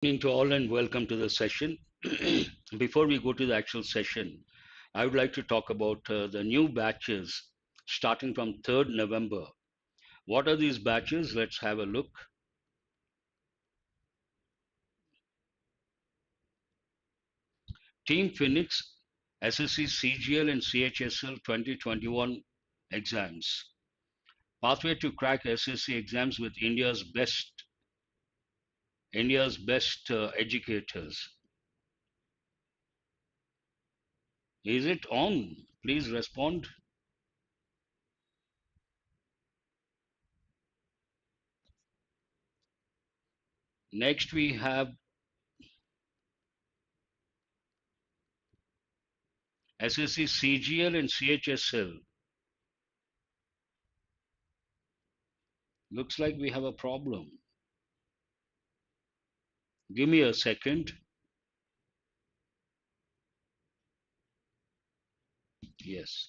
Good evening to all and welcome to the session. Before we go to the actual session, I would like to talk about the new batches starting from 3rd November. What are these batches? Let's have a look. Team Phoenix, SSC CGL and CHSL 2021 exams. Pathway to crack SSC exams with India's best educators. Is it on? Please respond. Next we have SSC CGL and CHSL. Looks like we have a problem. Give me a second. Yes.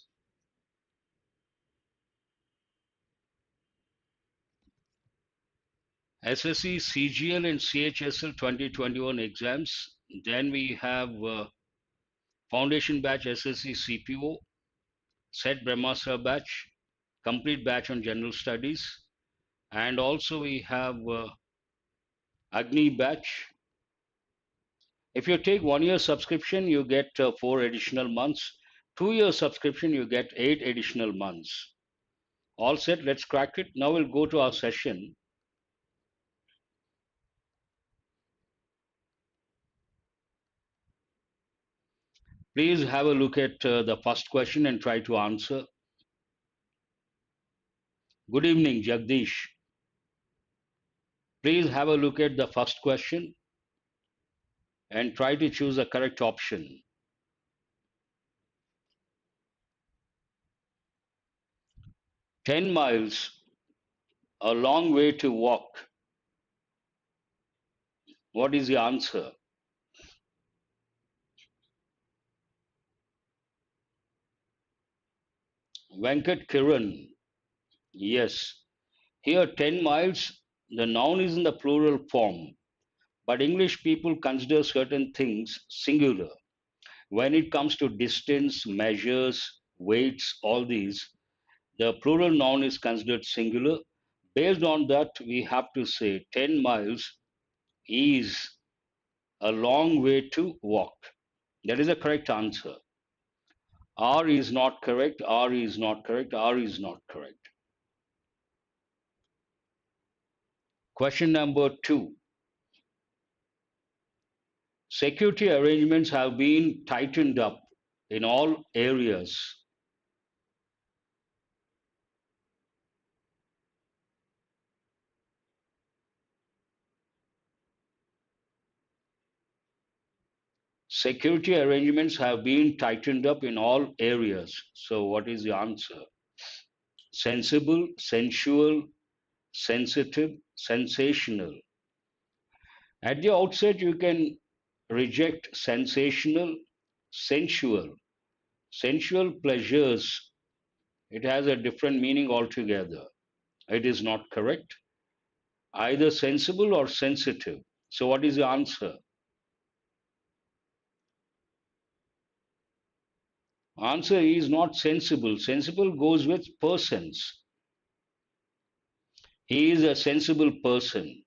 SSC CGL and CHSL 2021 exams. Then we have Foundation Batch SSC CPO, Set Brahmastra Batch, Complete Batch on General Studies, and also we have Agni Batch. If you take 1 year subscription, you get 4 additional months. 2 year subscription, you get 8 additional months. All set, let's crack it. Now we'll go to our session. Please have a look at the first question and try to answer. Good evening, Jagdish. Please have a look at the first question and try to choose the correct option. "10 miles, a long way to walk." What is the answer? Venkat Kiran. Yes. Here, 10 miles, the noun is in the plural form, but English people consider certain things singular. When it comes to distance, measures, weights, all these, the plural noun is considered singular. Based on that, we have to say 10 miles is a long way to walk. That is the correct answer. R is not correct, R is not correct, R is not correct. Question number 2. Security arrangements have been tightened up in all areas. Security arrangements have been tightened up in all areas. So what is the answer? Sensible, sensual, sensitive, sensational. At the outset, you can reject sensational, sensual. Sensual pleasures, it has a different meaning altogether. It is not correct. Either sensible or sensitive. So what is the answer? Answer is not sensible. Sensible goes with persons. He is a sensible person.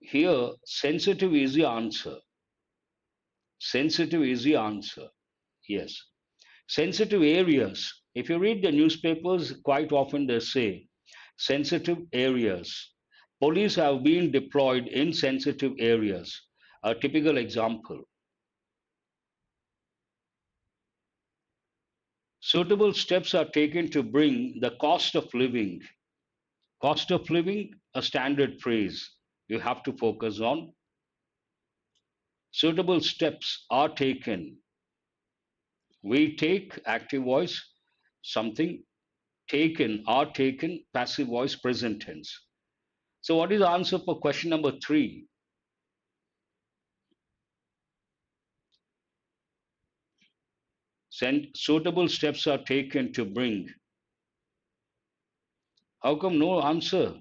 Here, sensitive is the answer. Sensitive is the answer. Yes. Sensitive areas. If you read the newspapers, quite often they say sensitive areas. Police have been deployed in sensitive areas. A typical example. Suitable steps are taken to bring the cost of living. Cost of living, a standard phrase you have to focus on. Suitable steps are taken. We take, active voice, something, taken, are taken, passive voice, present tense. So what is the answer for question number 3? Suitable steps are taken to bring. How come no answer?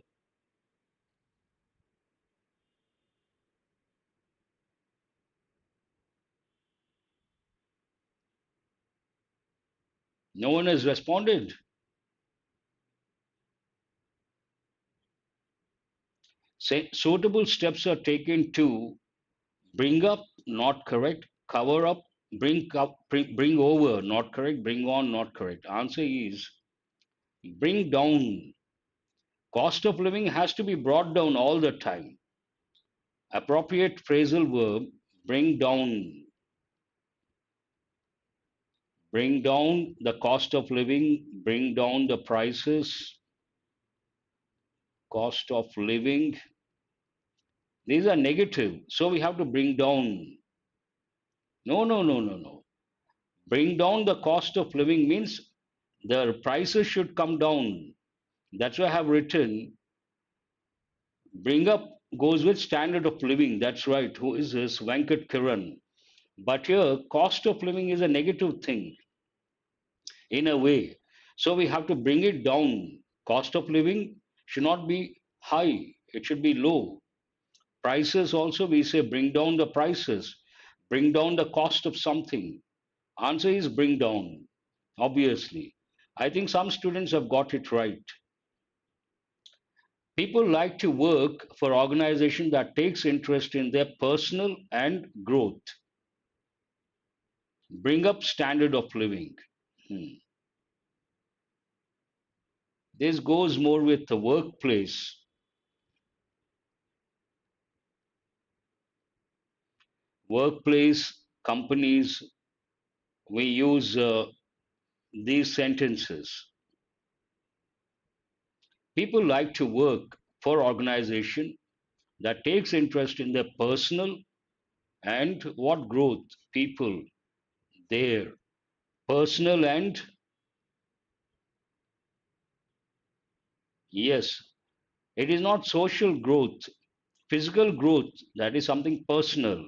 No one has responded. Say, suitable steps are taken to bring up, not correct, cover up, bring over, not correct, bring on, not correct. Answer is bring down. Cost of living has to be brought down all the time. Appropriate phrasal verb, bring down. Bring down the cost of living, bring down the prices, cost of living. These are negative. So we have to bring down. No, no, no, no, no. Bring down the cost of living means the prices should come down. That's why I have written bring up goes with standard of living. That's right. Who is this? Venkat Kiran. But here, cost of living is a negative thing in a way. So we have to bring it down. Cost of living should not be high, it should be low. Prices also, we say bring down the prices, bring down the cost of something. Answer is bring down, obviously. I think some students have got it right. People like to work for organization that takes interest in their personal and growth. Bring up standard of living. Hmm. This goes more with the workplace. Workplace, companies, we use these sentences. People like to work for organization that takes interest in their personal and what growth people their personal and yes, it is not social growth, physical growth, that is something personal.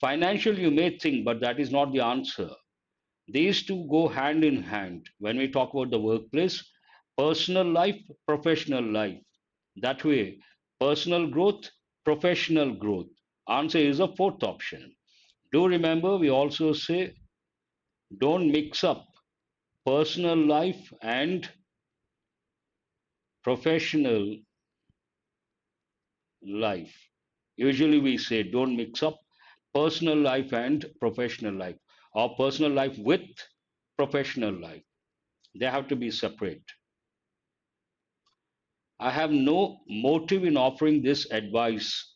Financial you may think, but that is not the answer. These two go hand in hand when we talk about the workplace, personal life, professional life. That way, personal growth, professional growth. Answer is a fourth option. Do remember, we also say don't mix up personal life and professional life. Usually we say don't mix up personal life and professional life or personal life with professional life. They have to be separate. I have no motive in offering this advice.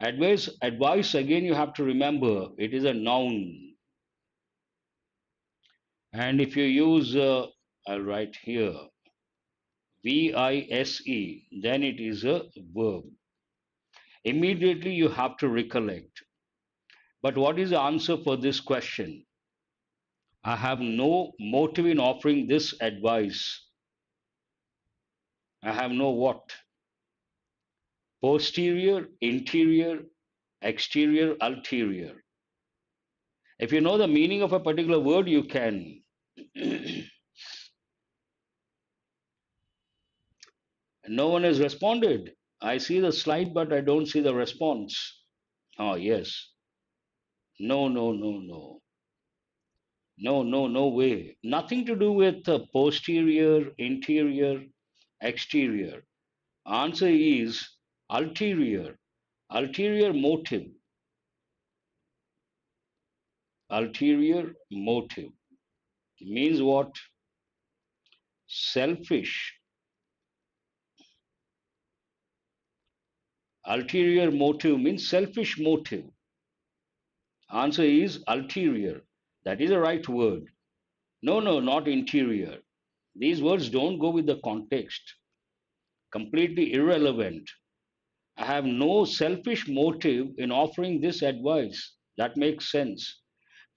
Advice again, you have to remember it is a noun. And if you use, I'll write here, VISE, then it is a verb. Immediately you have to recollect. But what is the answer for this question? I have no motive in offering this advice. I have no what? Posterior, interior, exterior, ulterior. If you know the meaning of a particular word, you can. No one has responded. I see the slide, but I don't see the response. Oh, yes. No, no, no, no. No, no, no way. Nothing to do with posterior, interior, exterior. Answer is ulterior. Ulterior motive. Ulterior motive means what? Selfish. Ulterior motive means selfish motive. Answer is ulterior. That is the right word. No, no, not interior. These words don't go with the context. Completely irrelevant. I have no selfish motive in offering this advice. That makes sense.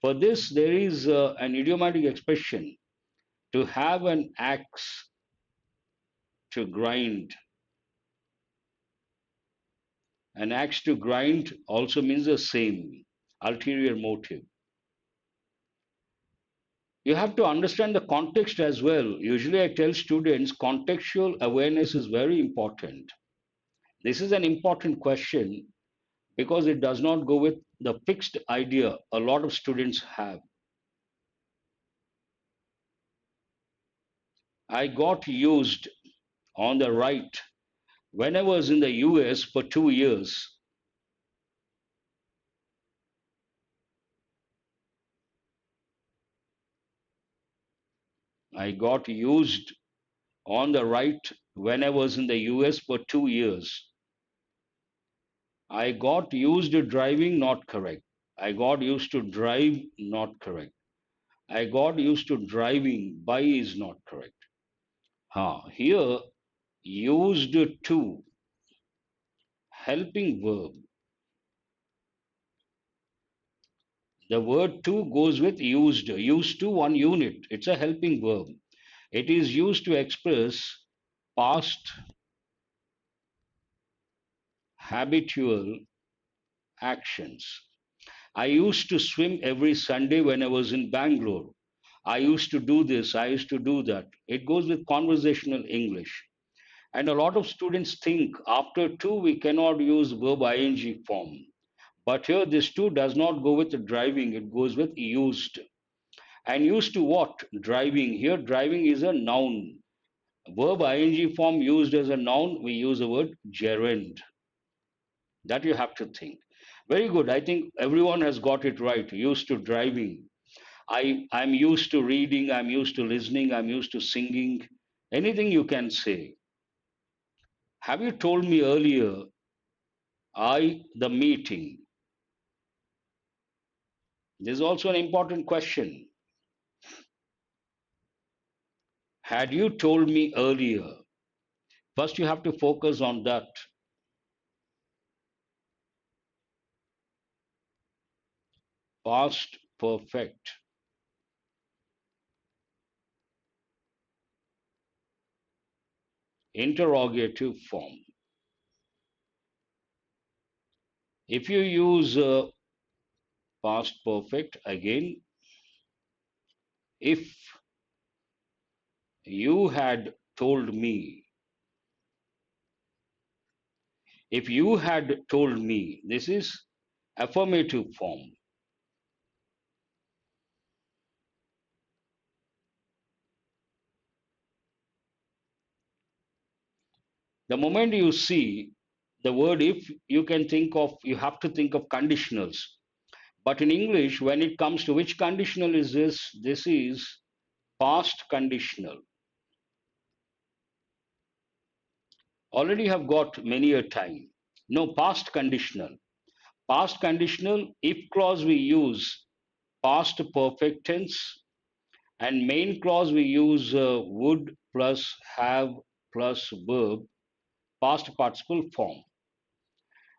For this, there is an idiomatic expression to have an axe to grind. An axe to grind also means the same ulterior motive. You have to understand the context as well. Usually, I tell students contextual awareness is very important. This is an important question because it does not go with the fixed idea a lot of students have. I got used on the right when I was in the US for 2 years. I got used on the right when I was in the US for 2 years. I got used to driving, not correct. I got used to drive, not correct. I got used to driving by is not correct. Here, used to, helping verb. The word to goes with used. Used to one unit. It's a helping verb. It is used to express past habitual actions. I used to swim every Sunday when I was in Bangalore. I used to do this, I used to do that. It goes with conversational English. And a lot of students think after to we cannot use verb ing form. But here this to does not go with the driving, it goes with used. And used to what? Driving. Here driving is a noun. Verb ing form used as a noun, we use the word gerund. That you have to think. Very good. I think everyone has got it right. Used to driving. I'm used to reading, I'm used to listening, I'm used to singing. Anything you can say. Have you told me earlier, the meeting? This is also an important question. Had you told me earlier? First, you have to focus on that. Past perfect. Interrogative form. If you use past perfect again, if you had told me, if you had told me, this is affirmative form. The moment you see the word if, you have to think of conditionals. But in English, when it comes to which conditional is this? This is past conditional. Already have got many a time. No, past conditional. Past conditional, if clause we use past perfect tense, and main clause we use would plus have plus verb, past participle form.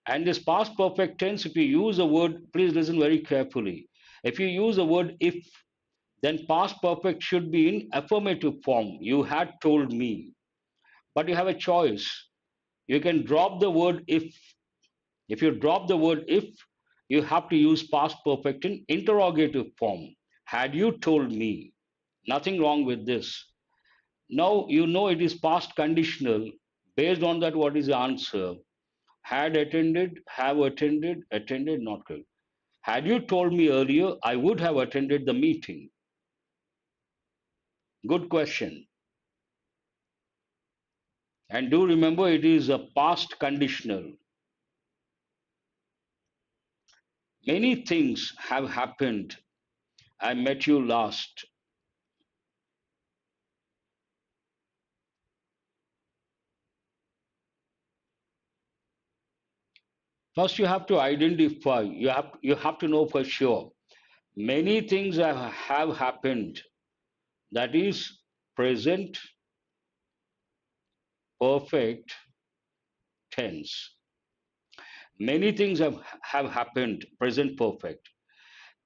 And this past perfect tense, if you use a word, please listen very carefully. If you use the word if, then past perfect should be in affirmative form. You had told me. But you have a choice. You can drop the word if. If you drop the word if, you have to use past perfect in interrogative form. Had you told me? Nothing wrong with this. Now you know it is past conditional. Based on that, what is the answer? Had attended, have attended, attended, not correct. Had you told me earlier, I would have attended the meeting. Good question. And do remember it is a past conditional. Many things have happened. I met you last. First, you have to identify, you have to know for sure. Many things have happened. That is present perfect tense. Many things have happened, present perfect.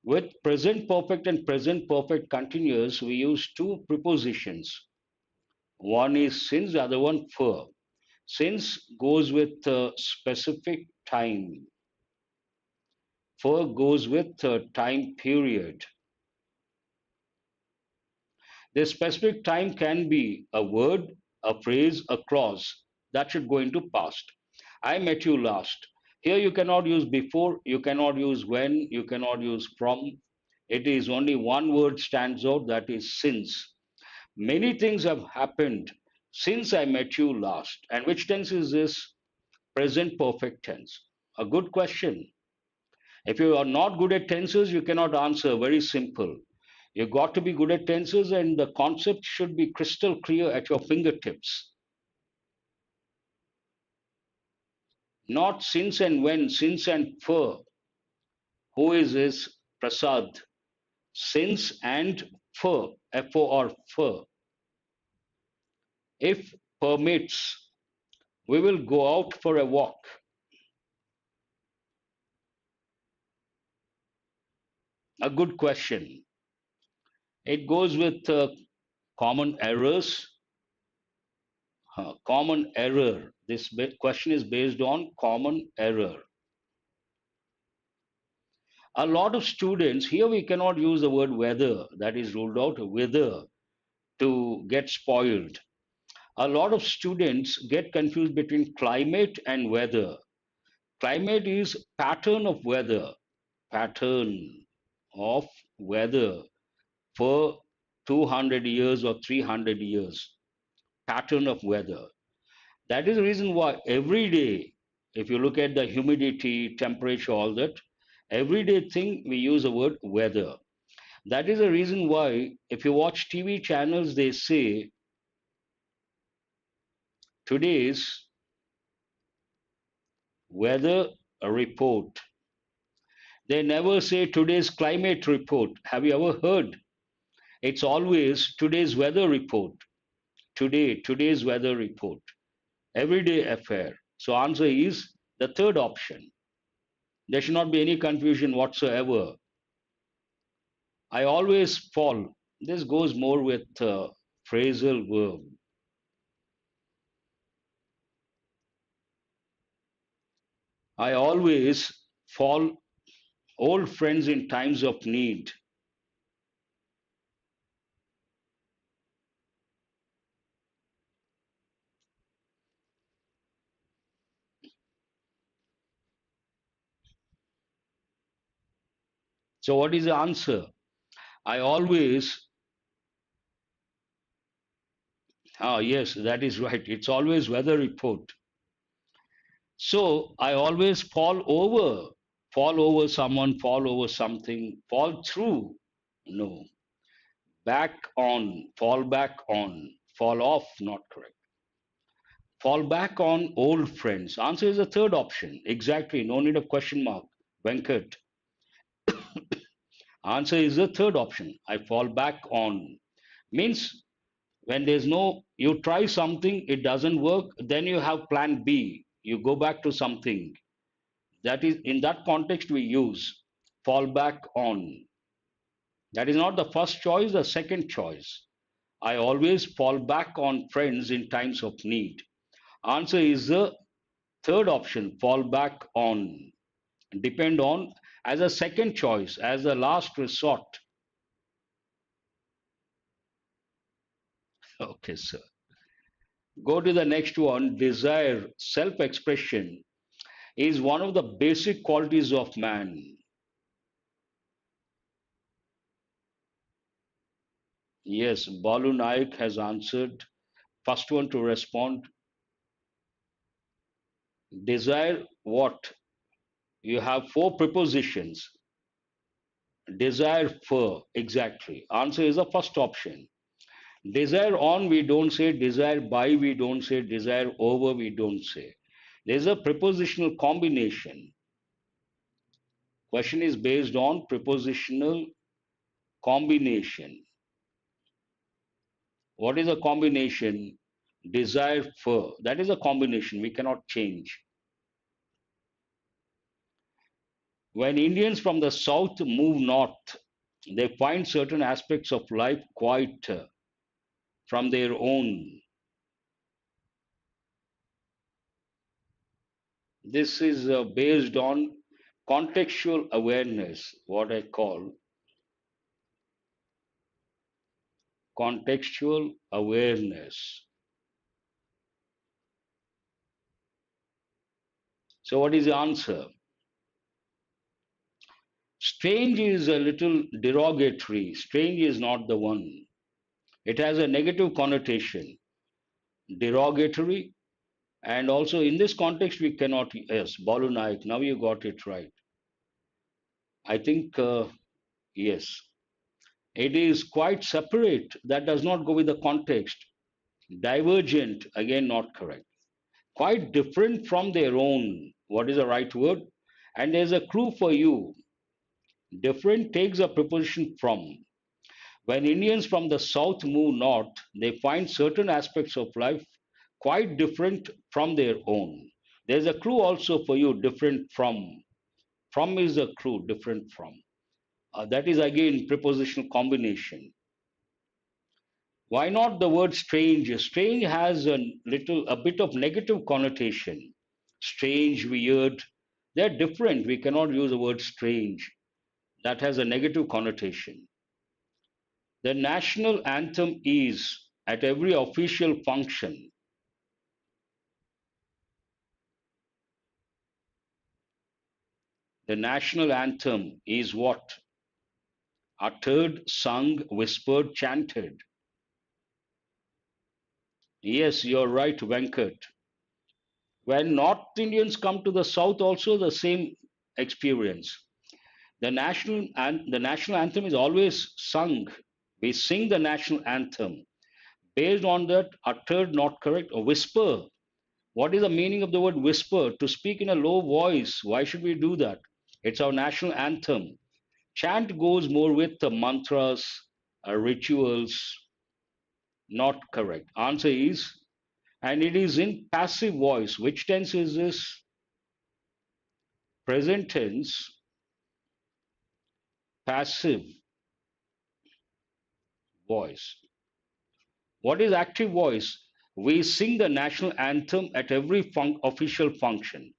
With present perfect and present perfect continuous, we use two prepositions. One is since, the other one for. Since goes with specific time. For goes with time period. The specific time can be a word, a phrase, a clause. That should go into past. I met you last. Here you cannot use before, you cannot use when, you cannot use from. It is only one word stands out, that is since. Many things have happened since I met you last. And which tense is this? Present perfect tense. A good question. If you are not good at tenses, you cannot answer. Very simple. You got to be good at tenses, and the concept should be crystal clear at your fingertips. Not since and when, since and for. Who is this? Prasad. Since and for, F-O or for. If permits, we will go out for a walk. A good question. It goes with common errors. Common error. This question is based on common error. A lot of students, here we cannot use the word whether, that is ruled out, whether, to get spoiled. A lot of students get confused between climate and weather. Climate is pattern of weather, pattern of weather for 200 years or 300 years, pattern of weather. That is the reason why every day, if you look at the humidity, temperature, all that, everyday thing we use the word weather. That is the reason why if you watch TV channels, they say today's weather report. They never say today's climate report. Have you ever heard? It's always today's weather report. Today's weather report. Everyday affair. So answer is the third option. There should not be any confusion whatsoever. I always fall. This goes more with phrasal verb. I always fall old friends in times of need. So what is the answer? I always, yes, that is right. It's always weather report. So I always fall over someone, fall over something, fall through. No, back on, fall back on, fall off, not correct. Fall back on old friends. Answer is the third option. Exactly. No need of question mark. Venkat. Answer is the third option. I fall back on. Means when there's no, you try something, it doesn't work, then you have plan B. You go back to something. That is, in that context, we use fall back on. That is not the first choice, the second choice. I always fall back on friends in times of need. Answer is the third option, fall back on. Depend on as a second choice, as a last resort. Okay, sir. Go to the next one. Desire, self expression is one of the basic qualities of man. Yes, Balu Naik has answered. First one to respond. Desire what? You have four prepositions. Desire for, exactly. Answer is the first option. Desire on, we don't say. Desire by, we don't say. Desire over, we don't say. There's a prepositional combination. Question is based on prepositional combination. What is a combination? Desire for. That is a combination. We cannot change. When Indians from the south move north, they find certain aspects of life quite from their own. This is based on contextual awareness, what I call contextual awareness. So, what is the answer? Strange is a little derogatory. Strange is not the one. It has a negative connotation, derogatory, and also in this context we cannot. Yes, Balu Naik. Now you got it right. I think yes, it is quite separate. That does not go with the context. Divergent, again not correct. Quite different from their own. What is the right word? And there's a clue for you. Different takes a preposition from. When Indians from the south move north, they find certain aspects of life quite different from their own. There's a clue also for you, different from. From is a clue, different from. That is again prepositional combination. Why not the word strange? Strange has a bit of negative connotation. Strange, weird. They're different. We cannot use the word strange. That has a negative connotation. The national anthem is at every official function. The national anthem is what? Uttered, sung, whispered, chanted. Yes, you're right, Venkat. When North Indians come to the South, also the same experience. The national anthem is always sung. We sing the national anthem. Based on that, uttered, not correct, or whisper. What is the meaning of the word whisper? To speak in a low voice. Why should we do that? It's our national anthem. Chant goes more with the mantras, rituals. Not correct. Answer is, and it is in passive voice. Which tense is this? Present tense, passive voice. What is active voice? We sing the national anthem at every official function.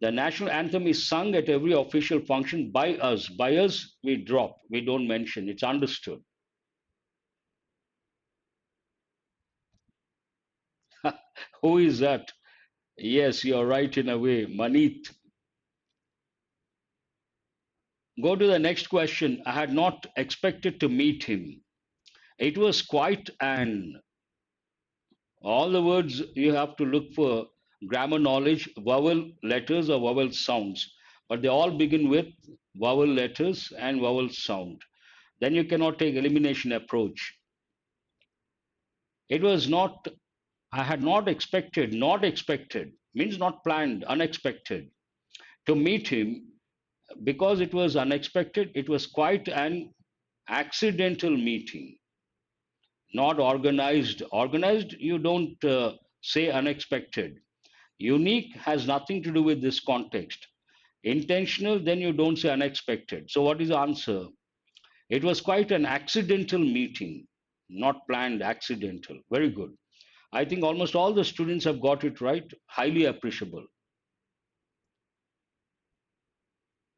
The national anthem is sung at every official function by us. By us, we drop. We don't mention. It's understood. Who is that? Yes, you're right in a way. Manit. Go to the next question. I had not expected to meet him. It was quite an. All the words you have to look for grammar knowledge, vowel letters or vowel sounds. But they all begin with vowel letters and vowel sound. Then you cannot take elimination approach. It was not, I had not expected, means not planned, unexpected. To meet him, because it was unexpected, it was quite an accidental meeting, not organized. Organized, you don't say unexpected. Unique has nothing to do with this context. Intentional, then you don't say unexpected. So, what is the answer? It was quite an accidental meeting, not planned, accidental. Very good. I think almost all the students have got it right. Highly appreciable.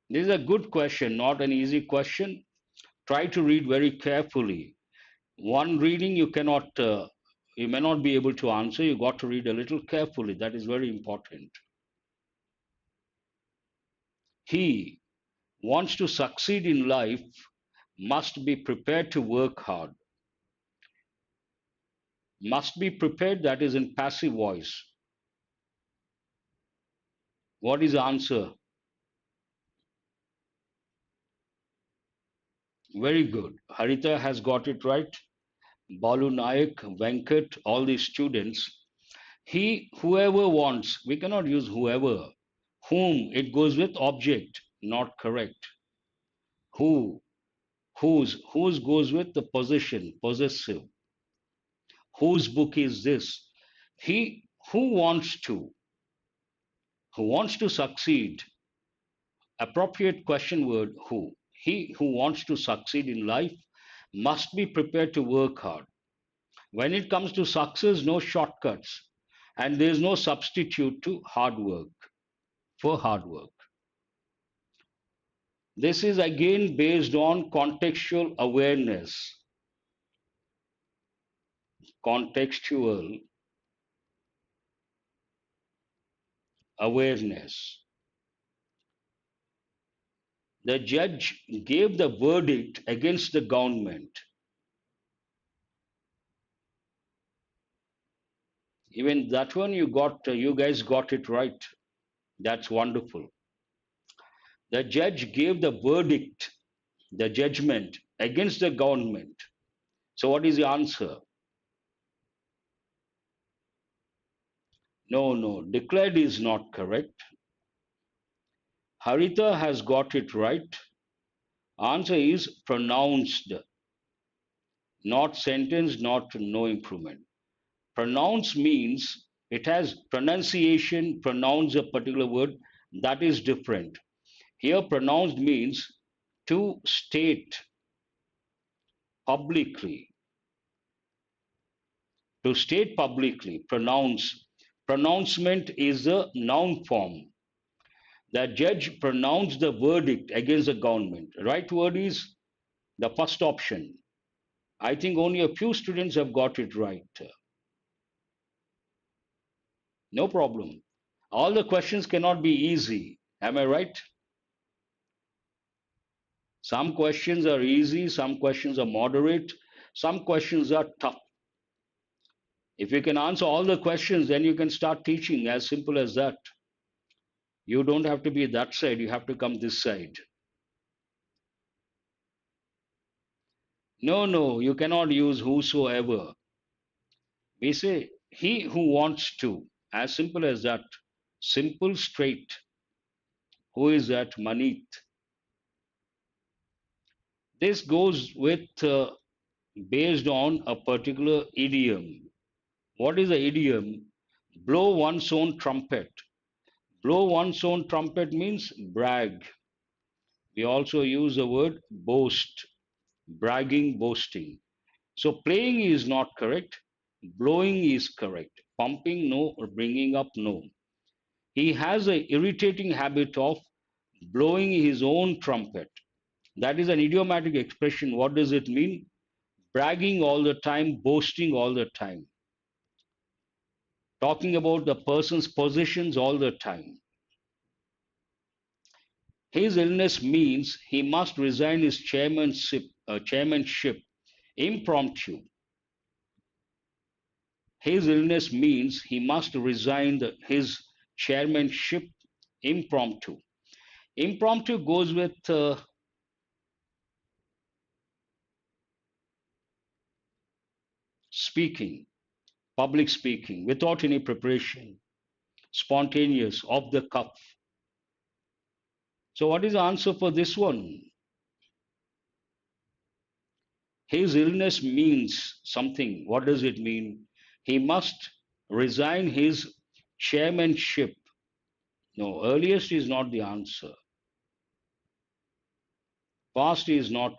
This is a good question, not an easy question. Try to read very carefully. One reading you may not be able to answer. You got to read a little carefully. That is very important. He wants to succeed in life must be prepared to work hard. Must be prepared, that is in passive voice. What is the answer? Very good. Harita has got it right. Balu Naik, Venkat, all these students. He, whoever wants, we cannot use whoever. Whom, it goes with object, not correct. Who, whose goes with the possession, possessive. Whose book is this? He who wants to succeed. Appropriate question word who. He who wants to succeed in life must be prepared to work hard. When it comes to success, no shortcuts. And there's no substitute to hard work for hard work. This is again based on contextual awareness. Contextual awareness. The judge gave the verdict against the government. Even that one you guys got it right. That's wonderful. The judge gave the verdict, the judgment against the government. So what is the answer? No, no, declared is not correct. Haritha has got it right. Answer is pronounced, not sentenced, not no improvement. Pronounce means it has pronunciation, pronounce a particular word, that is different. Here, pronounced means to state publicly, to state publicly, pronounce. Pronouncement is a noun form. The judge pronounced the verdict against the government. Right word is the first option. I think only a few students have got it right. No problem. All the questions cannot be easy. Am I right? Some questions are easy, some questions are moderate, some questions are tough. If you can answer all the questions, then you can start teaching, as simple as that. You don't have to be that side, you have to come this side. No, no, you cannot use whosoever. We say he who wants to, as simple as that. Simple, straight. Who is that? Manit. This goes with based on a particular idiom. What is the idiom? Blow one's own trumpet. Blow one's own trumpet means brag. We also use the word boast, bragging, boasting. So playing is not correct. Blowing is correct. Pumping, no. Or bringing up, no. He has an irritating habit of blowing his own trumpet. That is an idiomatic expression. What does it mean? Bragging all the time, boasting all the time, talking about the person's possessions all the time. His illness means he must resign his chairmanship impromptu. His illness means he must resign his chairmanship impromptu. Impromptu goes with speaking, public speaking, without any preparation, spontaneous, off the cuff. So, what is the answer for this one? His illness means something. What does it mean? He must resign his chairmanship. No, earliest is not the answer. Past is not,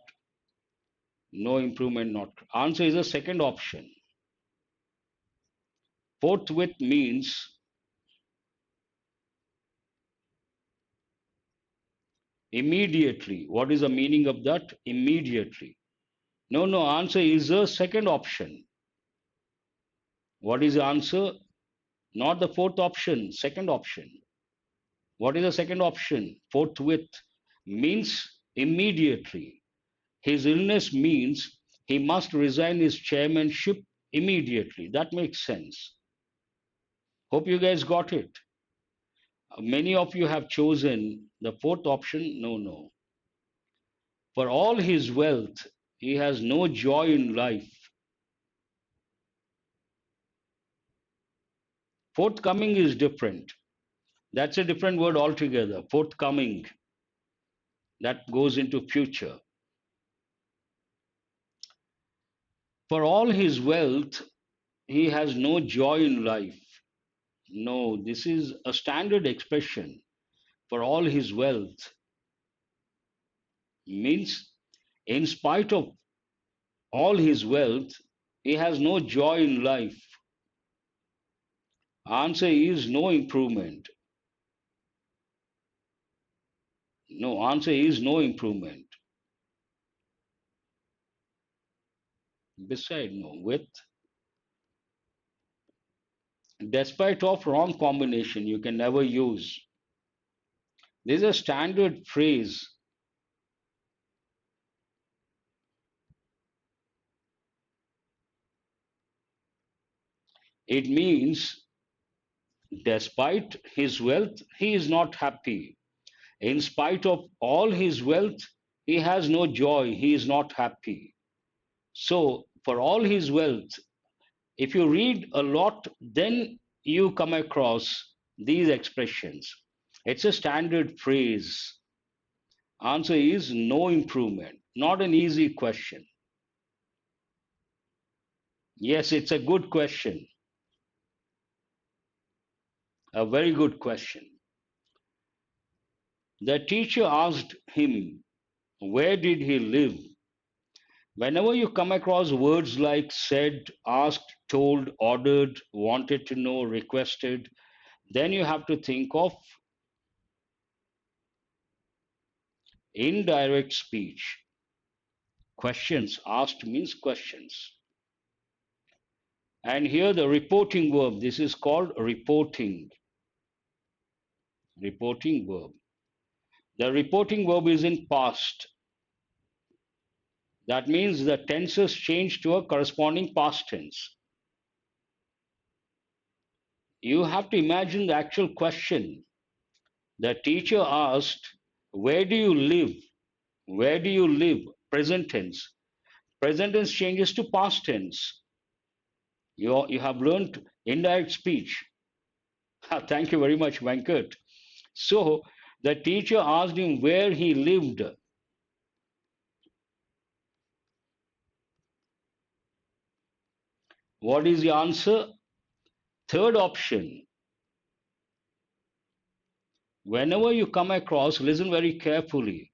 no improvement, not. Answer is the second option. Forthwith means immediately. What is the meaning of that? Immediately. No, no, answer is the second option. What is the answer? Not the fourth option, second option. What is the second option? Forthwith means immediately. His illness means he must resign his chairmanship immediately. That makes sense. Hope you guys got it. Many of you have chosen the fourth option. No, no. For all his wealth, he has no joy in life. Forthcoming is different. That's a different word altogether. Forthcoming. That goes into future. For all his wealth, he has no joy in life. No, this is a standard expression. For all his wealth means, in spite of all his wealth, he has no joy in life. Answer is no improvement. No, answer is no improvement. Beside, no, with. Despite of wrong combination, you can never use. This is a standard phrase. It means despite his wealth, he is not happy. In spite of all his wealth, he has no joy, he is not happy. So, for all his wealth, if you read a lot, then you come across these expressions. It's a standard phrase. Answer is no improvement. Not an easy question. Yes, it's a good question. A very good question. The teacher asked him, where did he live? Whenever you come across words like said, asked, told, ordered, wanted to know, requested, then you have to think of indirect speech. Questions. Asked means questions. And here the reporting verb. This is called reporting. Reporting verb. The reporting verb is in past. That means the tenses change to a corresponding past tense. You have to imagine the actual question. The teacher asked, where do you live? Where do you live? Present tense. Present tense changes to past tense. You have learned indirect speech. Thank you very much, Venkat. So the teacher asked him where he lived. What is the answer? Third option. Whenever you come across, listen very carefully.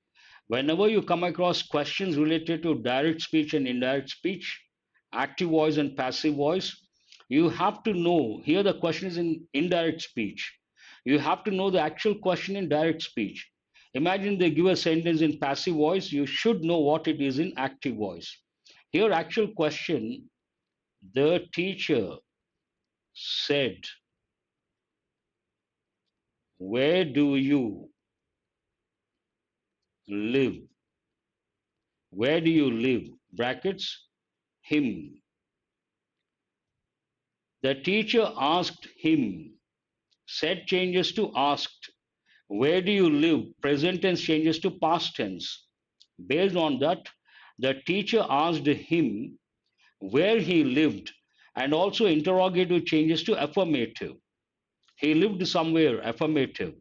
Whenever you come across questions related to direct speech and indirect speech, active voice and passive voice, you have to know. Here, the question is in indirect speech. You have to know the actual question in direct speech. Imagine they give a sentence in passive voice, you should know what it is in active voice. Here, actual question, the teacher said, where do you live? Where do you live? Brackets, him. The teacher asked him. Said changes to asked. Where do you live? Present tense changes to past tense. Based on that, the teacher asked him where he lived, and also interrogative changes to affirmative. He lived somewhere, affirmative.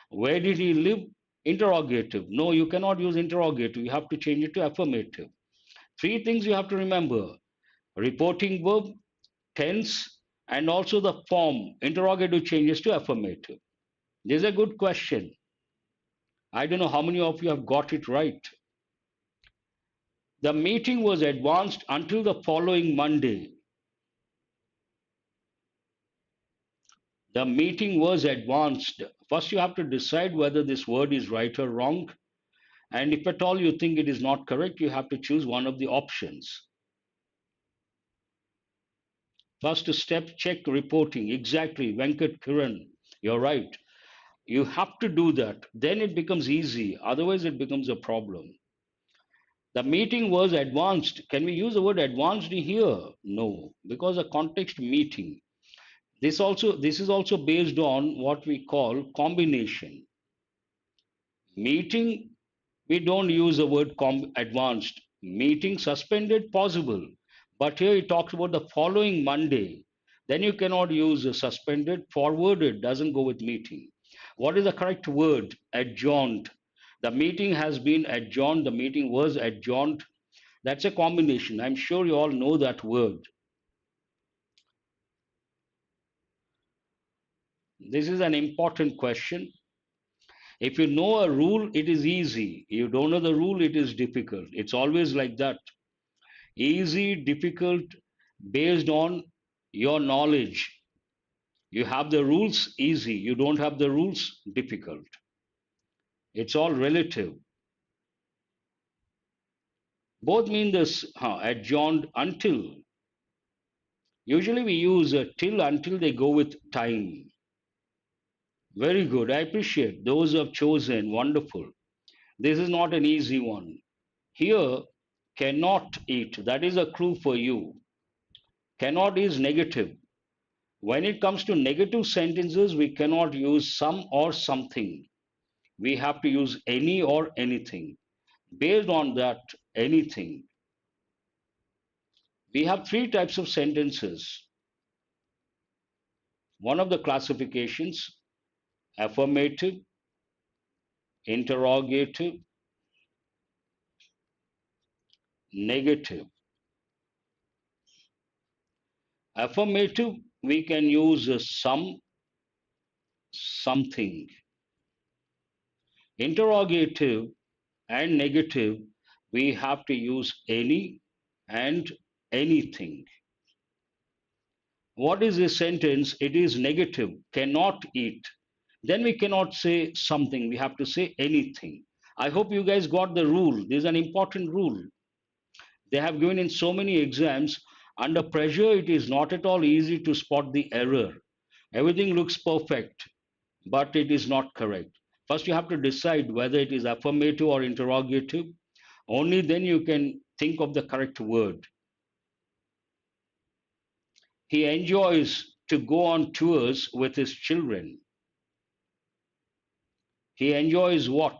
Where did he live? Interrogative. No, you cannot use interrogative. You have to change it to affirmative. Three things you have to remember: reporting verb, tense, and also the form. Interrogative changes to affirmative. This is a good question. I don't know how many of you have got it right. The meeting was advanced until the following Monday. The meeting was advanced. First, you have to decide whether this word is right or wrong. And if at all you think it is not correct, you have to choose one of the options. First step, check reporting. Exactly, Venkat Kiran, you're right. You have to do that. Then it becomes easy. Otherwise, it becomes a problem. The meeting was advanced. Can we use the word advanced here? No, because the context meeting. This is also based on what we call combination. Meeting, we don't use the word advanced. Meeting suspended, possible. But here it talks about the following Monday. Then you cannot use suspended. Forwarded doesn't go with meeting. What is the correct word? Adjourned. The meeting has been adjourned. The meeting was adjourned. That's a combination. I'm sure you all know that word. This is an important question. If you know a rule, it is easy. You don't know the rule, it is difficult. It's always like that. Easy, difficult, based on your knowledge. You have the rules, easy. You don't have the rules, difficult. It's all relative. Both mean this adjourned until. Usually we use till until they go with time. Very good. I appreciate those who have chosen. Wonderful. This is not an easy one. Here, cannot eat. That is a clue for you. Cannot is negative. When it comes to negative sentences, we cannot use some or something. We have to use any or anything. Based on that anything, we have three types of sentences. One of the classifications: affirmative, interrogative, negative. Affirmative, we can use some, something. Interrogative and negative, we have to use any and anything. What is this sentence? It is negative, cannot eat. Then we cannot say something, we have to say anything. I hope you guys got the rule. This is an important rule. They have given in so many exams. Under pressure, it is not at all easy to spot the error. Everything looks perfect, but it is not correct. First, you have to decide whether it is affirmative or interrogative. Only then you can think of the correct word. He enjoys to go on tours with his children. He enjoys what?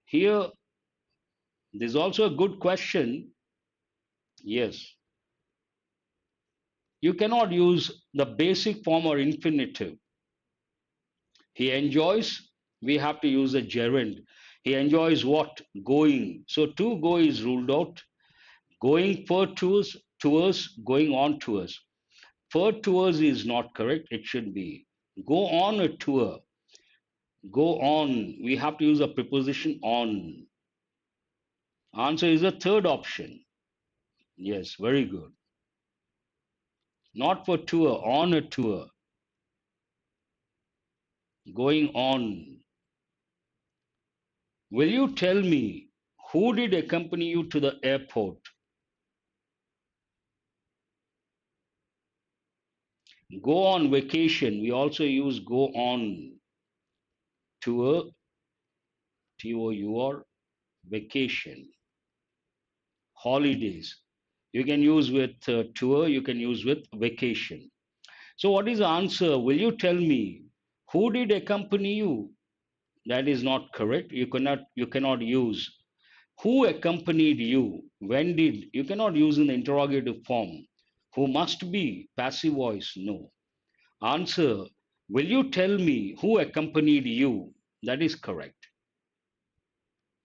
Here, there's also a good question. Yes. You cannot use the basic form or infinitive. He enjoys, we have to use a gerund. He enjoys what? Going. So to go is ruled out. Going for tours, going on tours. For tours is not correct. It should be go on a tour. Go on. We have to use a preposition on. Answer is the third option. Yes, very good. Not for tour, on a tour. Going on. Will you tell me who did accompany you to the airport? Go on vacation. We also use go on. Tour, Tour, vacation. Holidays. You can use with tour, you can use with vacation. So, what is the answer? Will you tell me who did accompany you? That is not correct. You cannot use who accompanied you. When did? You cannot use in the interrogative form. Who must be passive voice? No. Answer: will you tell me who accompanied you? That is correct.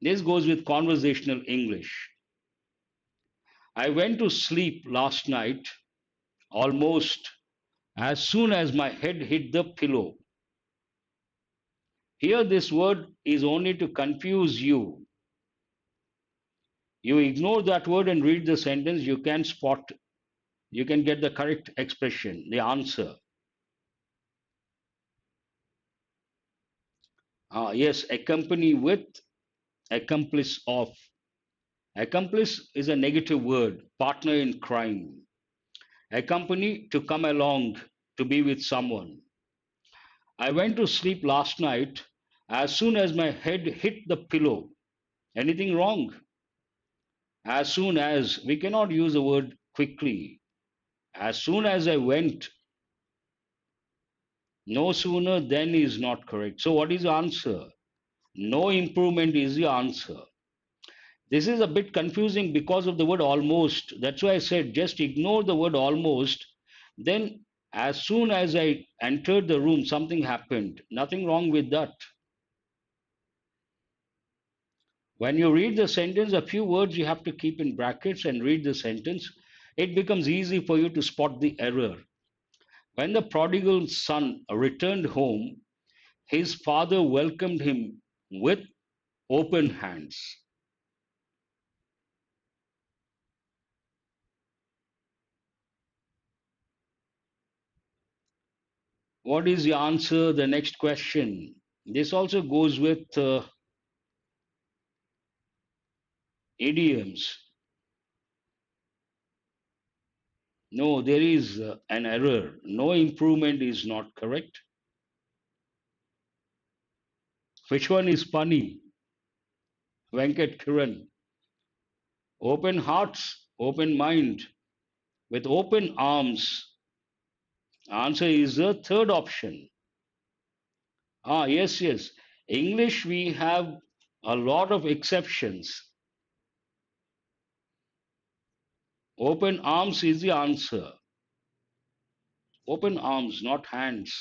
This goes with conversational English. I went to sleep last night almost as soon as my head hit the pillow. Here, this word is only to confuse you. You ignore that word and read the sentence, you can spot, you can get the correct expression, the answer. Yes, accompany with, accomplice of. Accomplice is a negative word, partner in crime. Accompany, to come along, to be with someone. I went to sleep last night as soon as my head hit the pillow. Anything wrong? As soon as, we cannot use the word quickly. As soon as I went, no sooner than is not correct. So, what is the answer? No improvement is the answer. This is a bit confusing because of the word almost. That's why I said just ignore the word almost. Then, as soon as I entered the room, something happened. Nothing wrong with that. When you read the sentence, a few words you have to keep in brackets and read the sentence. It becomes easy for you to spot the error. When the prodigal son returned home, his father welcomed him with open hands. What is the answer? The next question. This also goes with idioms. No, there is an error. No improvement is not correct. Which one is funny? Venkat Kiran. Open hearts. Open mind. With open arms. Answer is the third option. Yes, yes. English, we have a lot of exceptions. Open arms is the answer. Open arms, not hands.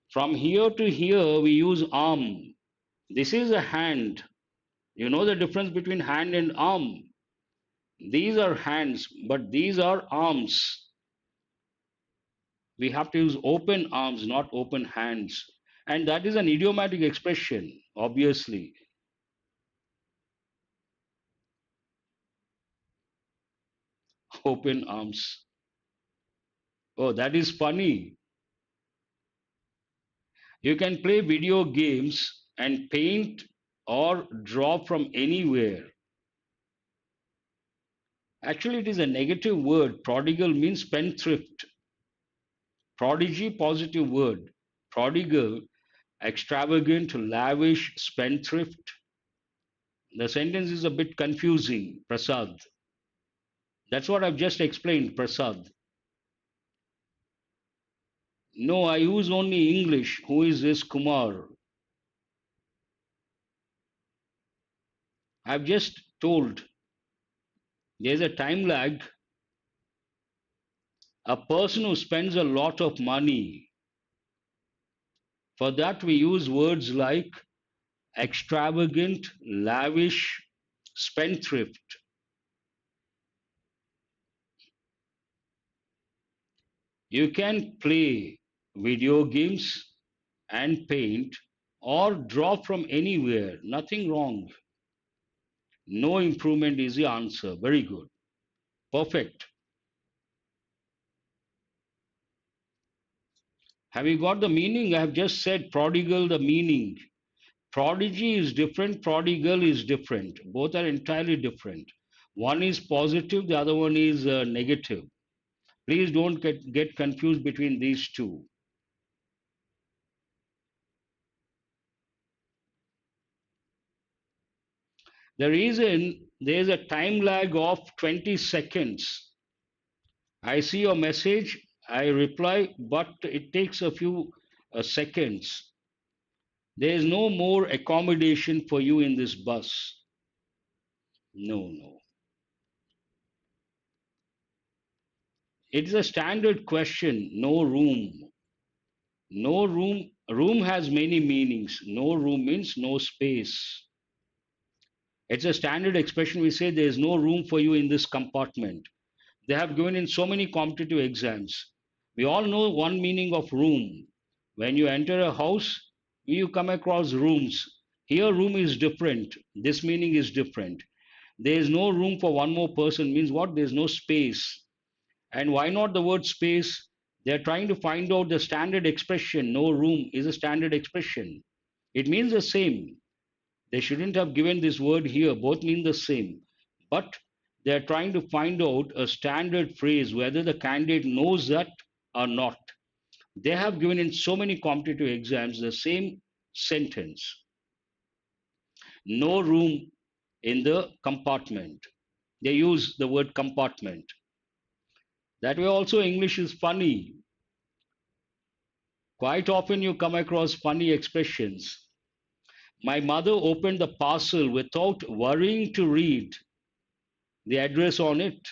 From here to here, we use arm. This is a hand. You know the difference between hand and arm. These are hands, but these are arms. We have to use open arms, not open hands. And that is an idiomatic expression, obviously. Open arms. Oh, that is funny. You can play video games and paint or draw from anywhere. Actually, it is a negative word. Prodigal means spendthrift. Prodigy, positive word. Prodigal, extravagant, lavish, spendthrift. The sentence is a bit confusing, Prasad. That's what I've just explained, Prasad. No, I use only English. Who is this Kumar? I've just told there's a time lag. A person who spends a lot of money, for that we use words like extravagant, lavish, spendthrift. You can play video games and paint or draw from anywhere. Nothing wrong. No improvement is the answer. Very good. Perfect. Have you got the meaning? I have just said prodigal, the meaning. Prodigy is different, prodigal is different. Both are entirely different. One is positive, the other one is negative. Please don't get confused between these two. The reason there is a time lag of 20 seconds. I see your message, I reply, but it takes a few seconds. There is no more accommodation for you in this bus. No, no. It's a standard question. No room. No room. Room has many meanings. No room means no space. It's a standard expression. We say there is no room for you in this compartment. They have given in so many competitive exams. We all know one meaning of room. When you enter a house, you come across rooms. Here, room is different. This meaning is different. There is no room for one more person means what? There is no space. And why not the word space? They're trying to find out the standard expression. No room is a standard expression. It means the same. They shouldn't have given this word here. Both mean the same. But they're trying to find out a standard phrase, whether the candidate knows that or not. They have given in so many competitive exams the same sentence. No room in the compartment. They use the word compartment. That way also English is funny. Quite often you come across funny expressions. My mother opened the parcel without worrying to read the address on it.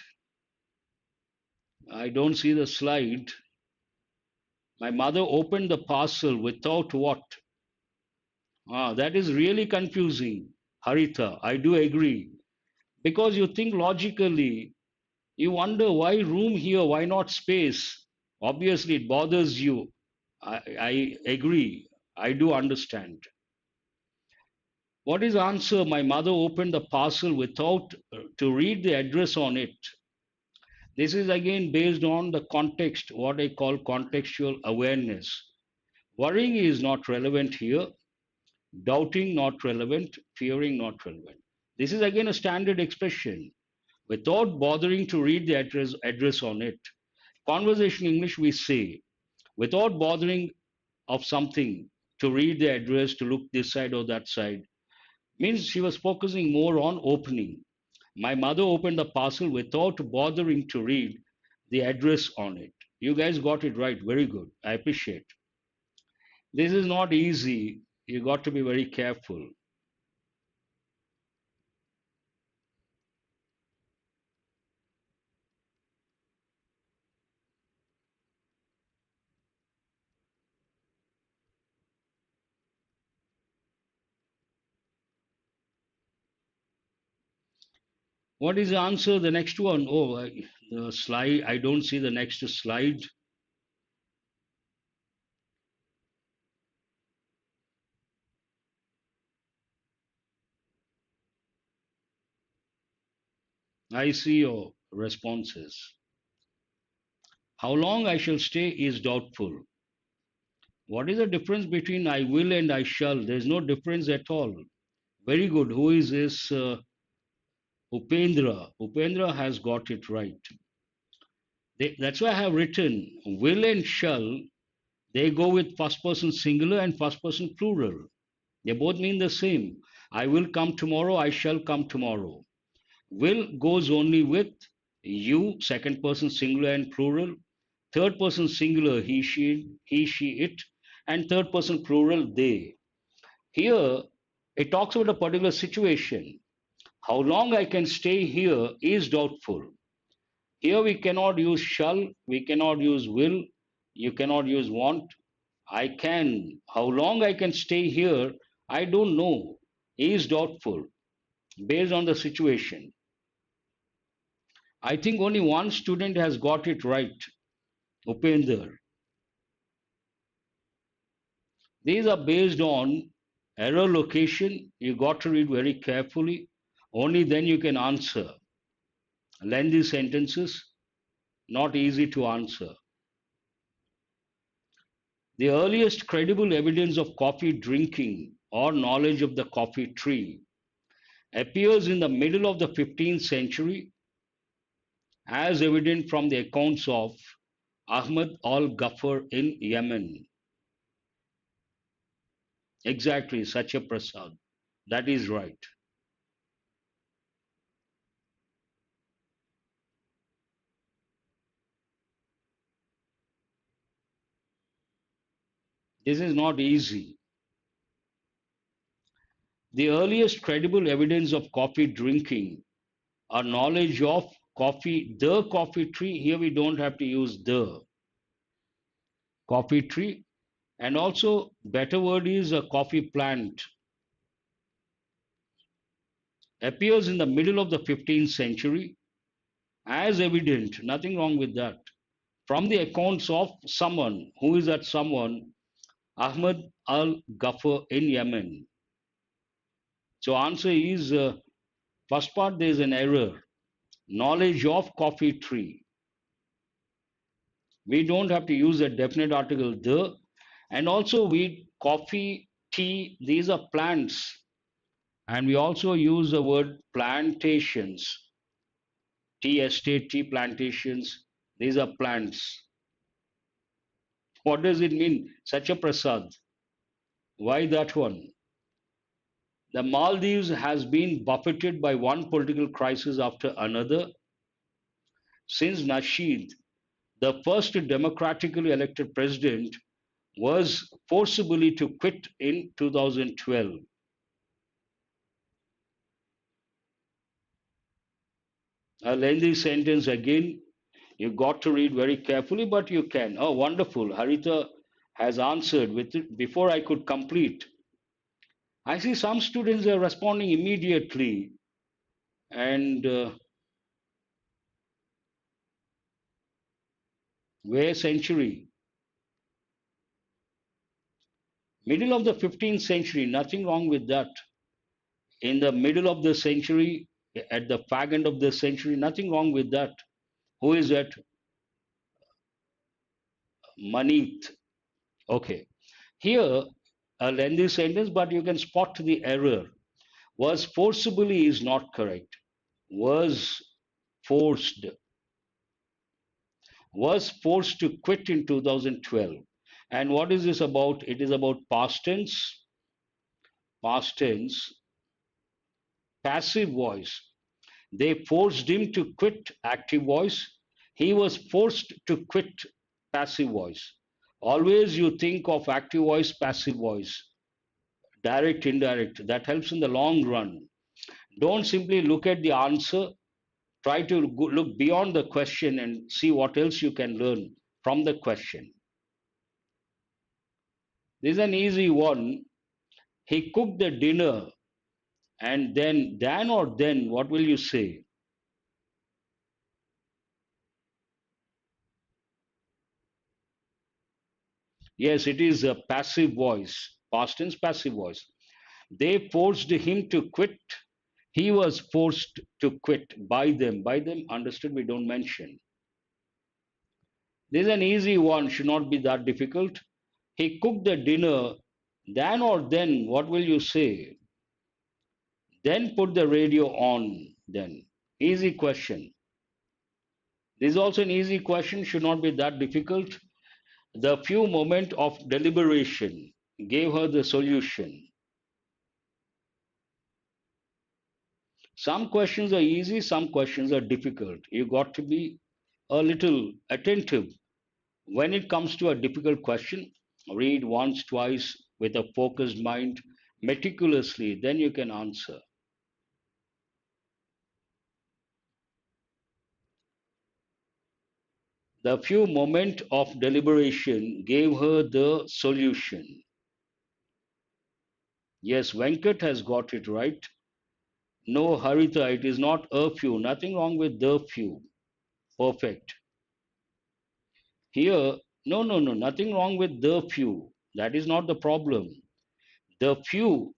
I don't see the slide. My mother opened the parcel without what? That is really confusing, Haritha. I do agree. Because you think logically, you wonder why room here, why not space? Obviously, it bothers you. I agree. I do understand. What is answer? My mother opened the parcel without to read the address on it. This is again based on the context, what I call contextual awareness. Worrying is not relevant here. Doubting not relevant. Fearing not relevant. This is again a standard expression. Without bothering to read the address on it. Conversation English we say, without bothering of something to read the address, to look this side or that side, means she was focusing more on opening. My mother opened the parcel without bothering to read the address on it. You guys got it right. Very good. I appreciate. This is not easy. You got to be very careful. What is the answer? The next one? Oh, the slide. I don't see the next slide. I see your responses. How long I shall stay is doubtful. What is the difference between I will and I shall? There's no difference at all. Very good. Who is this? Upendra. Upendra has got it right. That's why I have written will and shall. They go with first person singular and first person plural. They both mean the same. I will come tomorrow. I shall come tomorrow. Will goes only with you, second person singular and plural. Third person singular, he, she, it. And third person plural, they. Here, it talks about a particular situation. How long I can stay here is doubtful. Here we cannot use shall, we cannot use will, you cannot use want. I can. How long I can stay here, I don't know. Is doubtful based on the situation. I think only one student has got it right, Upender. These are based on error location. You got to read very carefully. Only then you can answer. Lengthy sentences, not easy to answer. The earliest credible evidence of coffee drinking or knowledge of the coffee tree appears in the middle of the 15th century, as evident from the accounts of Ahmad al Ghaffar in Yemen. Exactly, Satya Prasad. That is right. This is not easy. The earliest credible evidence of coffee drinking or knowledge of coffee, the coffee tree. Here we don't have to use the coffee tree. And also, better word is a coffee plant. Appears in the middle of the 15th century as evident, nothing wrong with that, from the accounts of someone. Who is that someone? Ahmad al Ghaffar in Yemen. So answer is first part there is an error. Knowledge of coffee tree. We don't have to use a definite article the, and also we coffee, tea, these are plants. And we also use the word plantations. Tea estate, tea plantations, these are plants. What does it mean? Such a prasad. Why that one? The Maldives has been buffeted by one political crisis after another since Nasheed, the first democratically elected president, was forcibly to quit in 2012. A lengthy sentence again. You got to read very carefully, but you can. Oh, wonderful. Harita has answered with it before I could complete. I see some students are responding immediately. And where century? Middle of the 15th century, nothing wrong with that. In the middle of the century, at the fag end of the century, nothing wrong with that. Who is that? Manit. Okay. Here, a lengthy sentence, but you can spot the error. Was forcibly is not correct. Was forced. Was forced to quit in 2012. And what is this about? It is about past tense, passive voice. They forced him to quit active voice. He was forced to quit passive voice. Always you think of active voice, passive voice, direct, indirect. That helps in the long run. Don't simply look at the answer. Try to look beyond the question and see what else you can learn from the question. This is an easy one. He cooked the dinner and then or then, what will you say? Yes, it is a passive voice, past tense passive voice. They forced him to quit. He was forced to quit by them. By them, understood, we don't mention. This is an easy one, should not be that difficult. He cooked the dinner. Then or then, what will you say? Then put the radio on. Then. Easy question. This is also an easy question, should not be that difficult. The few moments of deliberation gave her the solution. Some questions are easy, some questions are difficult. You got to be a little attentive when it comes to a difficult question. Read once, twice with a focused mind, meticulously, then you can answer. The few moments of deliberation gave her the solution. Yes, Venkat has got it right. No, Haritha, it is not a few. Nothing wrong with the few. Perfect. Here, no, nothing wrong with the few. That is not the problem. The few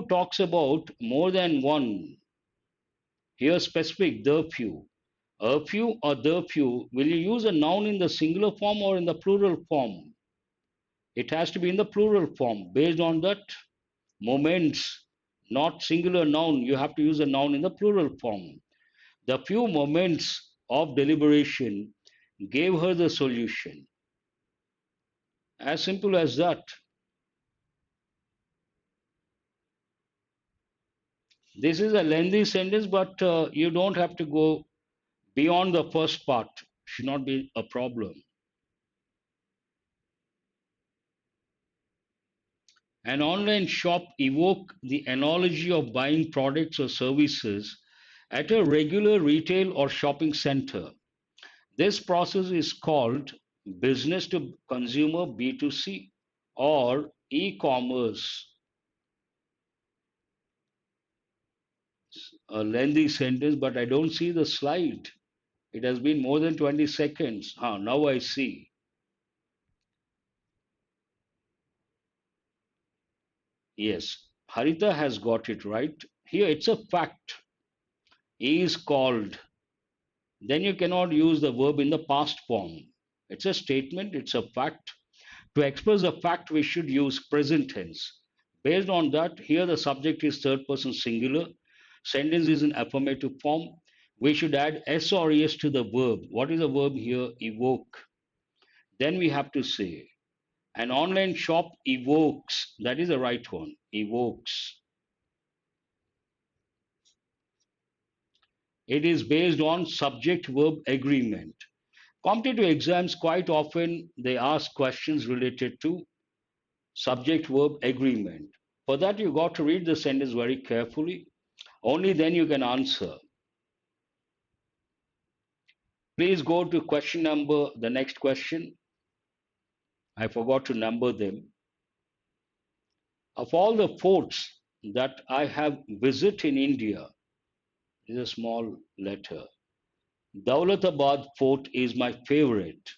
talks about more than one. Here, specific, the few. A few or the few. Will you use a noun in the singular form or in the plural form? It has to be in the plural form. Based on that, moments, not singular noun. You have to use a noun in the plural form. The few moments of deliberation gave her the solution. As simple as that. This is a lengthy sentence, but you don't have to go beyond the first part. Should not be a problem. An online shop evoke the analogy of buying products or services at a regular retail or shopping center. This process is called business to consumer B2C or e-commerce. A lengthy sentence, but I don't see the slide. It has been more than 20 seconds. Now I see. Yes, Harita has got it right. Here it's a fact. Is called. Then you cannot use the verb in the past form. It's a statement, it's a fact. To express a fact, we should use present tense. Based on that, here the subject is third person singular. Sentence is in affirmative form. We should add S or ES to the verb. What is the verb here? Evoke. Then we have to say, an online shop evokes. That is the right one. Evokes. It is based on subject verb agreement. Competitive exams, quite often they ask questions related to subject verb agreement. For that, you got to read the sentence very carefully. Only then you can answer. Please go to question number, the next question. I forgot to number them. Of all the forts that I have visited in India, is a small letter. Daulatabad fort is my favorite.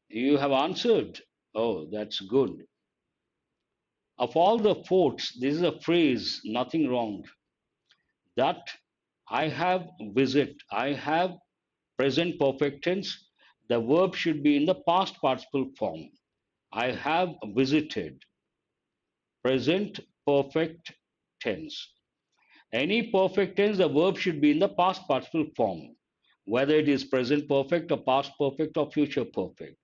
You have answered. Oh, that's good. Of all the forts, this is a phrase, nothing wrong. That I have visit. I have present perfect tense. The verb should be in the past participle form. I have visited. Present perfect tense. Any perfect tense, the verb should be in the past participle form, whether it is present perfect or past perfect or future perfect.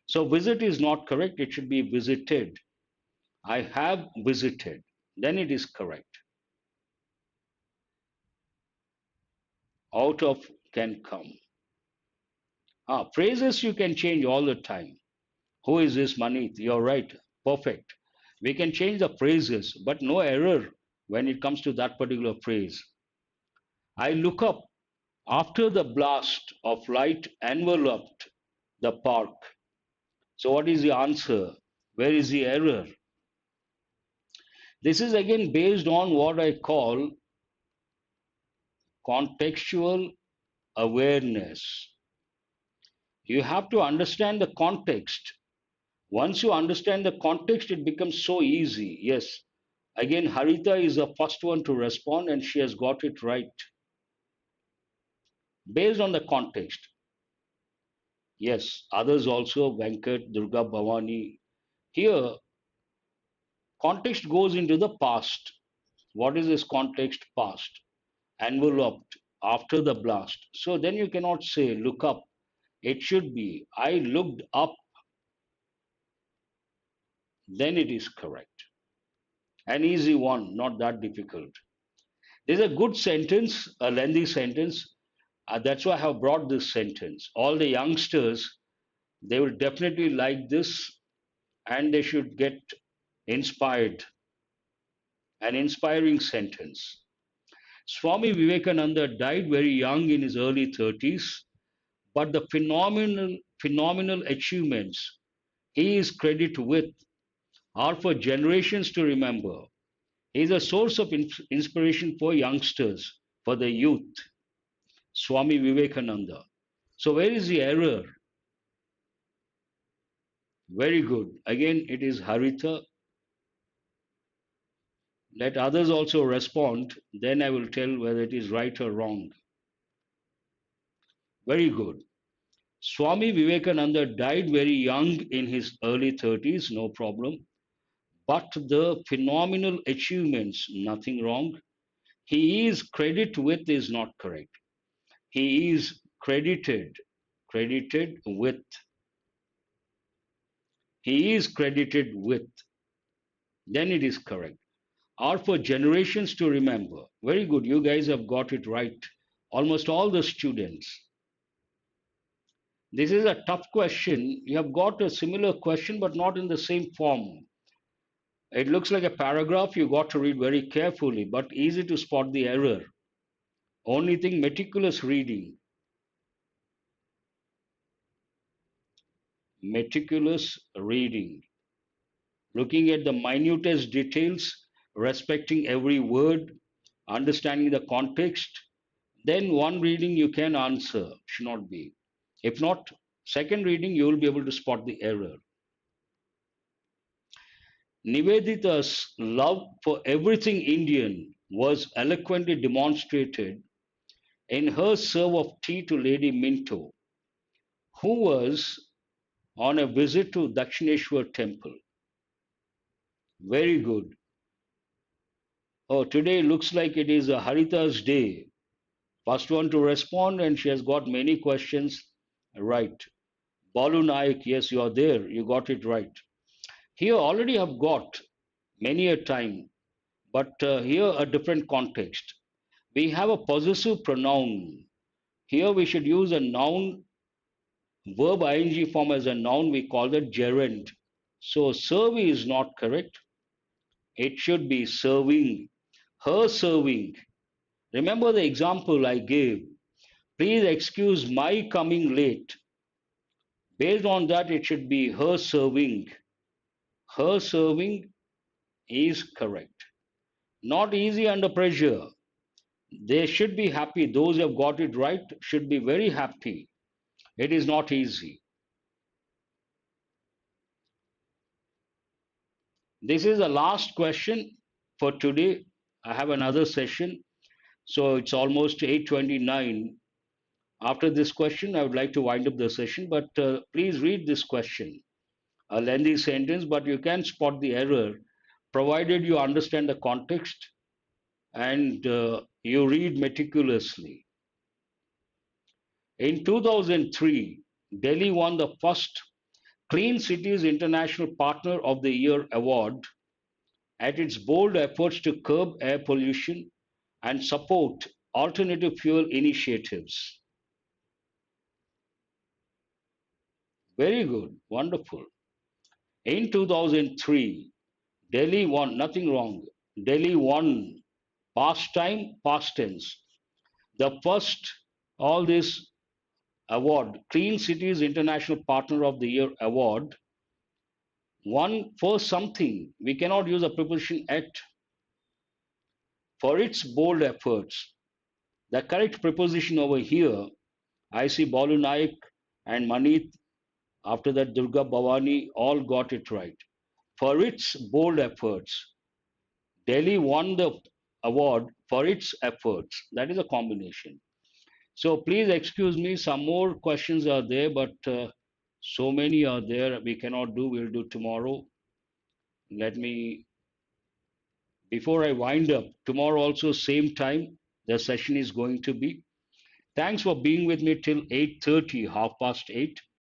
So visit is not correct. It should be visited. I have visited. Then it is correct. out of can come. Phrases you can change all the time. Who is this Manit? You're right. Perfect. We can change the phrases, but no error when it comes to that particular phrase. I look up after the blast of light enveloped the park. So, what is the answer? Where is the error? This is again based on what I call contextual awareness. You have to understand the context. Once you understand the context, it becomes so easy. Yes. Again, Harita is the first one to respond, and she has got it right. Based on the context. Yes, others also, Venkat, Durga, Bhavani. Here, context goes into the past. What is this context? Past. Enveloped after the blast. So then you cannot say look up. It should be I looked up, then it is correct. An easy one, not that difficult. There's a good sentence, a lengthy sentence. That's why I have brought this sentence. All the youngsters, they will definitely like this and they should get inspired. An inspiring sentence. Swami Vivekananda died very young in his early 30s, but the phenomenal achievements he is credited with are for generations to remember. He is a source of inspiration for youngsters, for the youth. Swami Vivekananda. So, where is the error? Very good. Again, it is Harita. Let others also respond. Then I will tell whether it is right or wrong. Very good. Swami Vivekananda died very young in his early 30s, no problem. But the phenomenal achievements, nothing wrong. He is credited with is not correct. He is credited with. He is credited with. Then it is correct. Are for generations to remember. Very good. You guys have got it right. Almost all the students. This is a tough question. You have got a similar question, but not in the same form. It looks like a paragraph you got to read very carefully, but easy to spot the error. Only thing meticulous reading. Meticulous reading. Looking at the minutest details, respecting every word, understanding the context, then one reading you can answer, should not be. If not, second reading you will be able to spot the error. Nivedita's love for everything Indian was eloquently demonstrated in her serve of tea to Lady Minto, who was on a visit to Dakshineshwar temple. Very good. Oh, today looks like it is a Harita's day. First one to respond, and she has got many questions right. Balu Naik, yes, you are there. You got it right. Here already have got many a time, but here a different context. We have a possessive pronoun. Here we should use a noun, verb ing form as a noun. We call that gerund. So serve is not correct. It should be serving. Her serving. Remember the example I gave. Please excuse my coming late. Based on that, it should be her serving. Her serving is correct. Not easy under pressure. They should be happy. Those who have got it right should be very happy. It is not easy. This is the last question for today. I have another session. So it's almost 8:29. After this question, I would like to wind up the session, but please read this question. A lengthy sentence, but you can spot the error provided you understand the context and you read meticulously. In 2003, Delhi won the first Clean Cities International Partner of the Year award at its bold efforts to curb air pollution and support alternative fuel initiatives. Very good, wonderful. In 2003, Delhi won, nothing wrong. Delhi won past time, past tense. The first, all this award, Clean Cities International Partner of the Year award, won for something. We cannot use a preposition at for its bold efforts. The correct preposition over here, I see Balu Naik and Manit, after that Durga Bhavani, all got it right. For its bold efforts, Delhi won the award for its efforts. That is a combination. So please excuse me, some more questions are there, but so many are there we cannot do. We'll do tomorrow. Let me, before I wind up, tomorrow also same time, the session is going to be. Thanks for being with me till 8:30, half past 8.